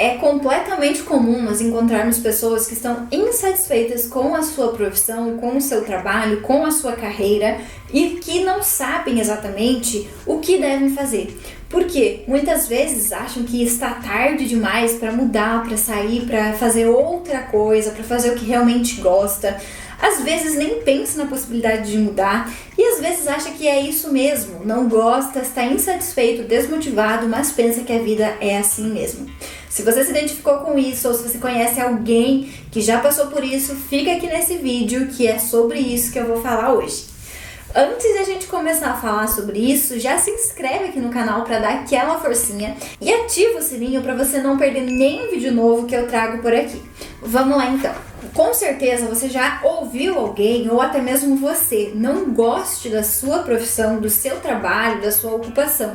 É completamente comum nós encontrarmos pessoas que estão insatisfeitas com a sua profissão, com o seu trabalho, com a sua carreira e que não sabem exatamente o que devem fazer. Porque muitas vezes acham que está tarde demais para mudar, para sair, para fazer outra coisa, para fazer o que realmente gosta. Às vezes nem pensa na possibilidade de mudar e às vezes acha que é isso mesmo, não gosta, está insatisfeito, desmotivado, mas pensa que a vida é assim mesmo. Se você se identificou com isso ou se você conhece alguém que já passou por isso, fica aqui nesse vídeo que é sobre isso que eu vou falar hoje. Antes de a gente começar a falar sobre isso, já se inscreve aqui no canal para dar aquela forcinha e ativa o sininho para você não perder nenhum vídeo novo que eu trago por aqui. Vamos lá então. Com certeza você já ouviu alguém ou até mesmo você não goste da sua profissão, do seu trabalho, da sua ocupação.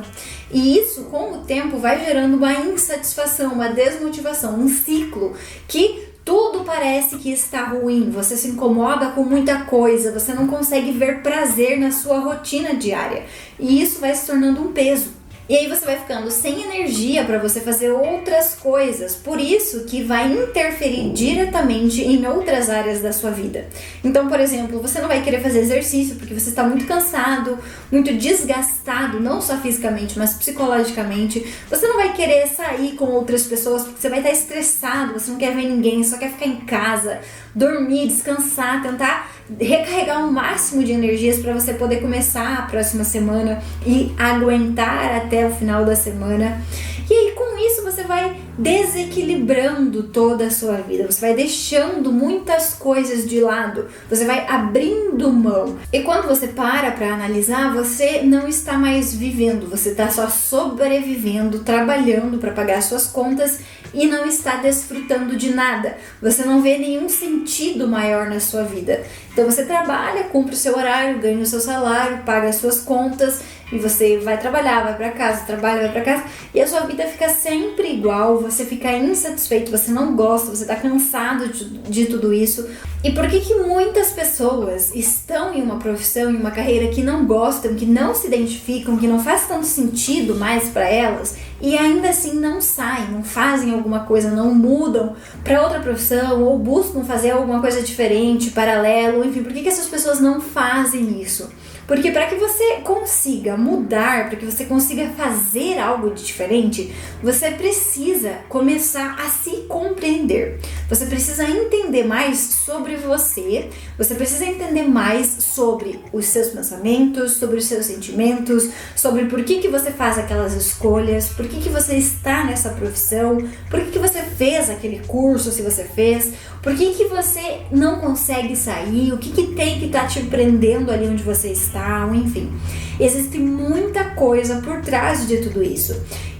E isso com o tempo vai gerando uma insatisfação, uma desmotivação, um ciclo que tudo parece que está ruim, você se incomoda com muita coisa, você não consegue ver prazer na sua rotina diária. E isso vai se tornando um peso. E aí você vai ficando sem energia para você fazer outras coisas, por isso que vai interferir diretamente em outras áreas da sua vida. Então, por exemplo, você não vai querer fazer exercício porque você está muito cansado, muito desgastado, não só fisicamente, mas psicologicamente. Você não vai querer sair com outras pessoas porque você vai estar estressado, você não quer ver ninguém, só quer ficar em casa, dormir, descansar, tentar recarregar o máximo de energias para você poder começar a próxima semana e aguentar até o final da semana. E aí com isso você vai desequilibrando toda a sua vida, você vai deixando muitas coisas de lado, você vai abrindo mão. E quando você para analisar, você não está mais vivendo, você está só sobrevivendo, trabalhando para pagar suas contas e não está desfrutando de nada. Você não vê nenhum sentido maior na sua vida. Então você trabalha, cumpre o seu horário, ganha o seu salário, paga as suas contas e você vai trabalhar, vai pra casa, trabalha, vai pra casa e a sua vida fica sempre igual, você fica insatisfeito, você não gosta, você tá cansado de tudo isso. E por que muitas pessoas estão em uma profissão, em uma carreira que não gostam, que não se identificam, que não faz tanto sentido mais pra elas e ainda assim não saem, não fazem alguma coisa, não mudam pra outra profissão ou buscam fazer alguma coisa diferente, paralelo, enfim, por que essas pessoas não fazem isso? Porque para que você consiga mudar, para que você consiga fazer algo de diferente, você precisa começar a se compreender. Você precisa entender mais sobre você, você precisa entender mais sobre os seus pensamentos, sobre os seus sentimentos, sobre por que você faz aquelas escolhas, por que você está nessa profissão, por que você fez aquele curso, se você fez, por que você não consegue sair, o que tem que estar te prendendo ali onde você está, enfim. Existe muita coisa por trás de tudo isso.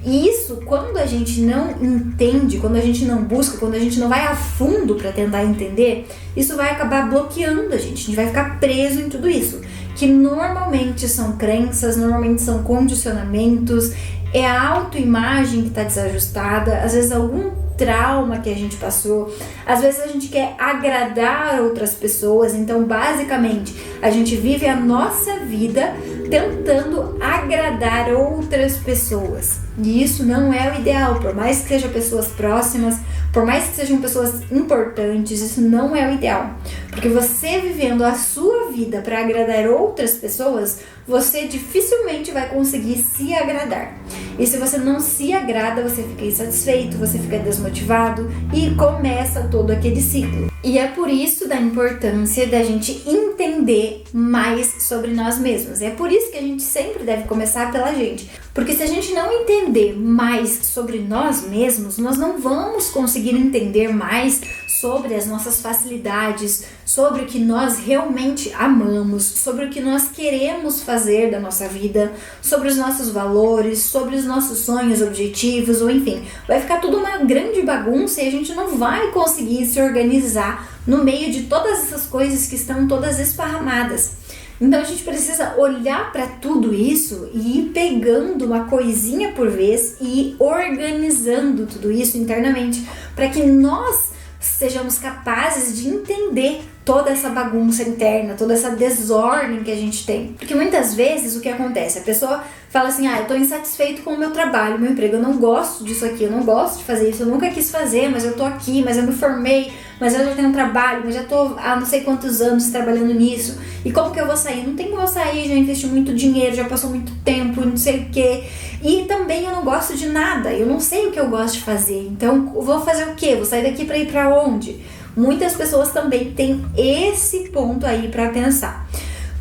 E isso, quando a gente não entende, quando a gente não busca, quando a gente não vai a fundo para tentar entender, isso vai acabar bloqueando a gente vai ficar preso em tudo isso. Que normalmente são crenças, normalmente são condicionamentos, é a autoimagem que está desajustada, às vezes algum trauma que a gente passou, às vezes a gente quer agradar outras pessoas, então basicamente a gente vive a nossa vida tentando agradar outras pessoas e isso não é o ideal, por mais que sejam pessoas próximas, por mais que sejam pessoas importantes, isso não é o ideal, porque você vivendo a sua vida para agradar outras pessoas, você dificilmente vai conseguir se agradar. E se você não se agrada, você fica insatisfeito, você fica desmotivado e começa todo aquele ciclo. E é por isso da importância da gente entender mais sobre nós mesmos. É por isso que a gente sempre deve começar pela gente. Porque se a gente não entender mais sobre nós mesmos, nós não vamos conseguir entender mais sobre as nossas facilidades, sobre o que nós realmente amamos, sobre o que nós queremos fazer da nossa vida, sobre os nossos valores, sobre os nossos sonhos, objetivos, ou enfim, vai ficar tudo uma grande bagunça e a gente não vai conseguir se organizar no meio de todas essas coisas que estão todas esparramadas. Então a gente precisa olhar para tudo isso e ir pegando uma coisinha por vez e ir organizando tudo isso internamente para que nós sejamos capazes de entender toda essa bagunça interna, toda essa desordem que a gente tem. Porque muitas vezes o que acontece? A pessoa fala assim, eu tô insatisfeito com o meu trabalho, meu emprego, eu não gosto disso aqui, eu não gosto de fazer isso, eu nunca quis fazer, mas eu tô aqui, mas eu me formei, mas eu já tenho um trabalho, mas já tô há não sei quantos anos trabalhando nisso, e como que eu vou sair? Não tem como eu sair, já investi muito dinheiro, já passou muito tempo, não sei o que, e também eu não gosto de nada, eu não sei o que eu gosto de fazer, então eu vou fazer o quê? Vou sair daqui pra ir pra onde? Muitas pessoas também têm esse ponto aí pra pensar.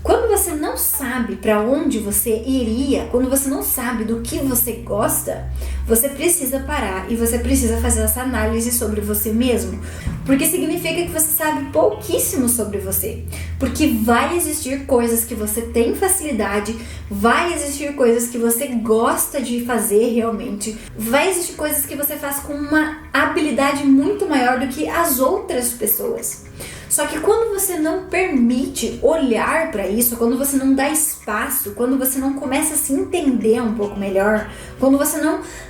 Quando você não sabe para onde você iria, quando você não sabe do que você gosta, você precisa parar e você precisa fazer essa análise sobre você mesmo. Porque significa que você sabe pouquíssimo sobre você. Porque vai existir coisas que você tem facilidade, vai existir coisas que você gosta de fazer realmente, vai existir coisas que você faz com uma habilidade muito maior do que as outras pessoas. Só que quando você não permite olhar para isso, quando você não dá espaço, quando você não começa a se entender um pouco melhor, quando você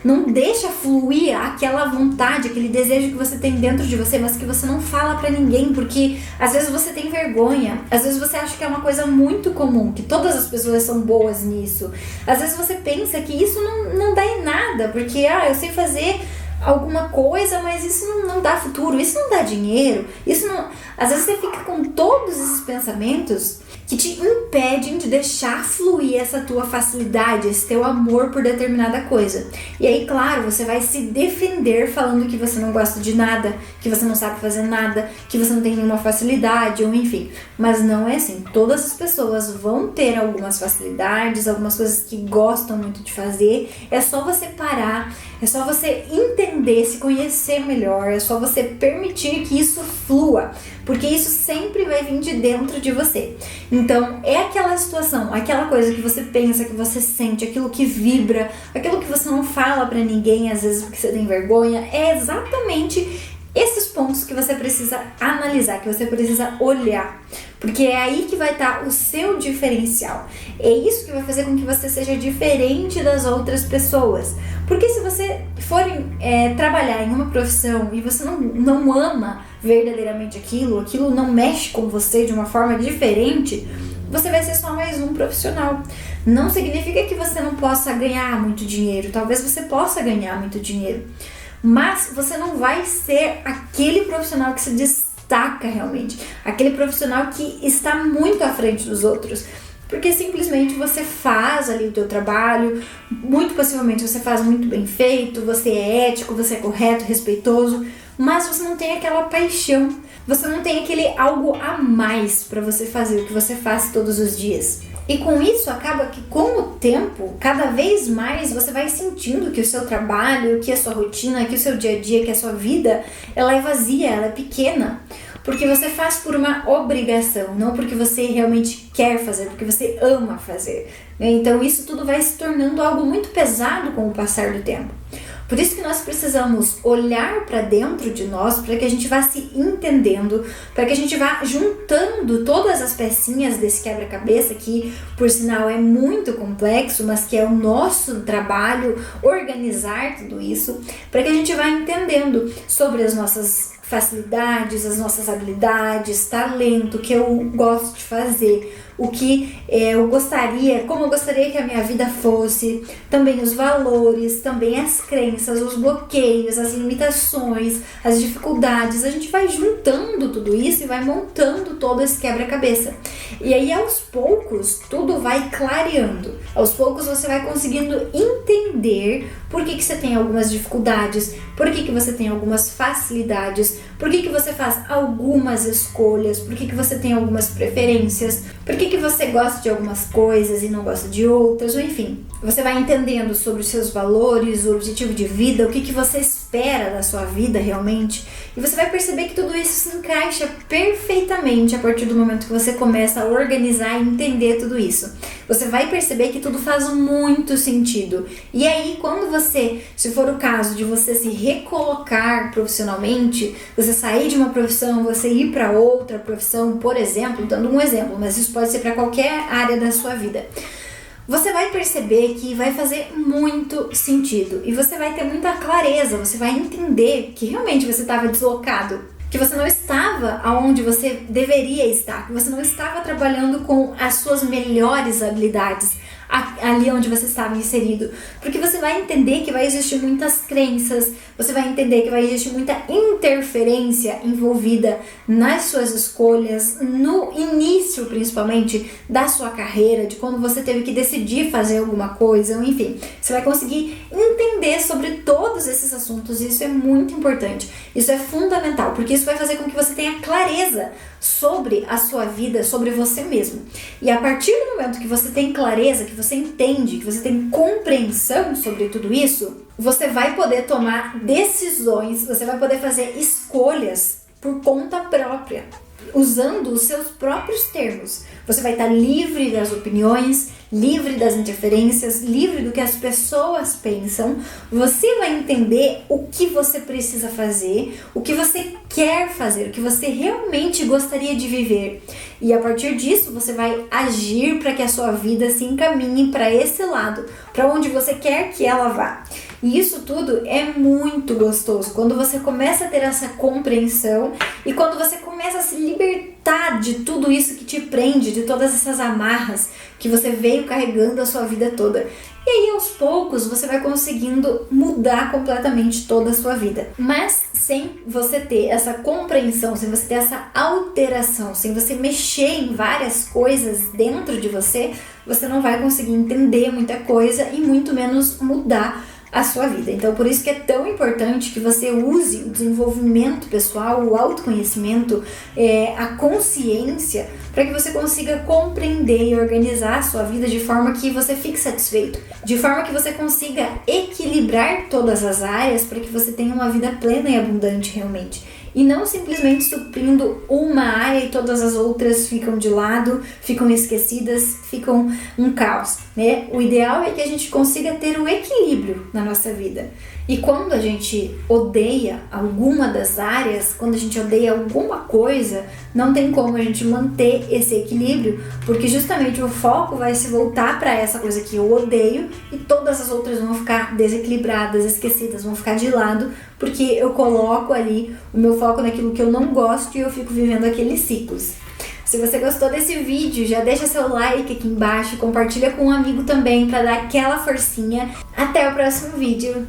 não deixa fluir aquela vontade, aquele desejo que você tem dentro de você, mas que você não fala para ninguém, porque às vezes você tem vergonha, às vezes você acha que é uma coisa muito comum, que todas as pessoas são boas nisso, às vezes você pensa que isso não dá em nada, porque eu sei fazer alguma coisa, mas isso não dá futuro, isso não dá dinheiro, isso não... Às vezes você fica com todos esses pensamentos que te impedem de deixar fluir essa tua facilidade, esse teu amor por determinada coisa. E aí, claro, você vai se defender falando que você não gosta de nada, que você não sabe fazer nada, que você não tem nenhuma facilidade, ou enfim. Mas não é assim. Todas as pessoas vão ter algumas facilidades, algumas coisas que gostam muito de fazer. É só você parar, é só você entender, se conhecer melhor, é só você permitir que isso flua, porque isso sempre vai vir de dentro de você. Então, é aquela situação, aquela coisa que você pensa, que você sente, aquilo que vibra, aquilo que você não fala pra ninguém, às vezes porque você tem vergonha, é exatamente esses pontos que você precisa analisar, que você precisa olhar, porque é aí que vai estar o seu diferencial. É isso que vai fazer com que você seja diferente das outras pessoas. Porque se você for trabalhar em uma profissão e você não ama verdadeiramente aquilo não mexe com você de uma forma diferente, você vai ser só mais um profissional. Não significa que você não possa ganhar muito dinheiro, talvez você possa ganhar muito dinheiro, mas você não vai ser aquele profissional que se destaca realmente, aquele profissional que está muito à frente dos outros, porque simplesmente você faz ali o teu trabalho, muito possivelmente você faz muito bem feito, você é ético, você é correto, respeitoso, mas você não tem aquela paixão, você não tem aquele algo a mais para você fazer o que você faz todos os dias. E com isso acaba que com o tempo, cada vez mais você vai sentindo que o seu trabalho, que a sua rotina, que o seu dia a dia, que a sua vida, ela é vazia, ela é pequena. Porque você faz por uma obrigação, não porque você realmente quer fazer, porque você ama fazer. Então isso tudo vai se tornando algo muito pesado com o passar do tempo. Por isso que nós precisamos olhar para dentro de nós, para que a gente vá se entendendo, para que a gente vá juntando todas as pecinhas desse quebra-cabeça, que por sinal é muito complexo, mas que é o nosso trabalho organizar tudo isso, para que a gente vá entendendo sobre as nossas facilidades, as nossas habilidades, talento, o que eu gosto de fazer, o que eu gostaria, como eu gostaria que a minha vida fosse, também os valores, também as crenças, os bloqueios, as limitações, as dificuldades. A gente vai juntando tudo isso e vai montando todo esse quebra-cabeça. E aí aos poucos tudo vai clareando. Aos poucos você vai conseguindo entender por que você tem algumas dificuldades, por que você tem algumas facilidades, por que você faz algumas escolhas, por que você tem algumas preferências, por que você gosta de algumas coisas e não gosta de outras, ou enfim. Você vai entendendo sobre os seus valores, o objetivo de vida, o que você espera da sua vida realmente, e você vai perceber que tudo isso se encaixa perfeitamente a partir do momento que você começa a organizar e entender tudo isso. Você vai perceber que tudo faz muito sentido. E aí, quando você, se for o caso de você se recolocar profissionalmente, você sair de uma profissão, você ir para outra profissão, por exemplo, dando um exemplo, mas isso pode ser para qualquer área da sua vida, você vai perceber que vai fazer muito sentido e você vai ter muita clareza, você vai entender que realmente você estava deslocado, que você não estava aonde você deveria estar, que você não estava trabalhando com as suas melhores habilidades, ali onde você estava inserido, porque você vai entender que vai existir muitas crenças, você vai entender que vai existir muita interferência envolvida nas suas escolhas, no início principalmente da sua carreira, de quando você teve que decidir fazer alguma coisa, enfim, você vai conseguir entender sobre todos esses assuntos, e isso é muito importante, isso é fundamental, porque isso vai fazer com que você tenha clareza sobre a sua vida, sobre você mesmo. E a partir do momento que você tem clareza, que você entende, que você tem compreensão sobre tudo isso, você vai poder tomar decisões, você vai poder fazer escolhas por conta própria, usando os seus próprios termos. Você vai estar livre das opiniões, livre das interferências, livre do que as pessoas pensam. Você vai entender o que você precisa fazer, o que você quer fazer, o que você realmente gostaria de viver. E a partir disso, você vai agir para que a sua vida se encaminhe para esse lado, para onde você quer que ela vá. E isso tudo é muito gostoso, quando você começa a ter essa compreensão e quando você começa a se libertar de tudo isso que te prende, de todas essas amarras que você veio carregando a sua vida toda. E aí, aos poucos, você vai conseguindo mudar completamente toda a sua vida. Mas sem você ter essa compreensão, sem você ter essa alteração, sem você mexer em várias coisas dentro de você, você não vai conseguir entender muita coisa e muito menos mudar a sua vida. Então, por isso que é tão importante que você use o desenvolvimento pessoal, o autoconhecimento, a consciência, para que você consiga compreender e organizar a sua vida de forma que você fique satisfeito, de forma que você consiga equilibrar todas as áreas para que você tenha uma vida plena e abundante realmente. E não simplesmente suprindo uma área e todas as outras ficam de lado, ficam esquecidas, ficam um caos, né? O ideal é que a gente consiga ter o equilíbrio na nossa vida. E quando a gente odeia alguma das áreas, quando a gente odeia alguma coisa, não tem como a gente manter esse equilíbrio, porque justamente o foco vai se voltar para essa coisa que eu odeio e todas as outras vão ficar desequilibradas, esquecidas, vão ficar de lado, porque eu coloco ali o meu foco naquilo que eu não gosto e eu fico vivendo aqueles ciclos. Se você gostou desse vídeo, já deixa seu like aqui embaixo, compartilha com um amigo também para dar aquela forcinha. Até o próximo vídeo!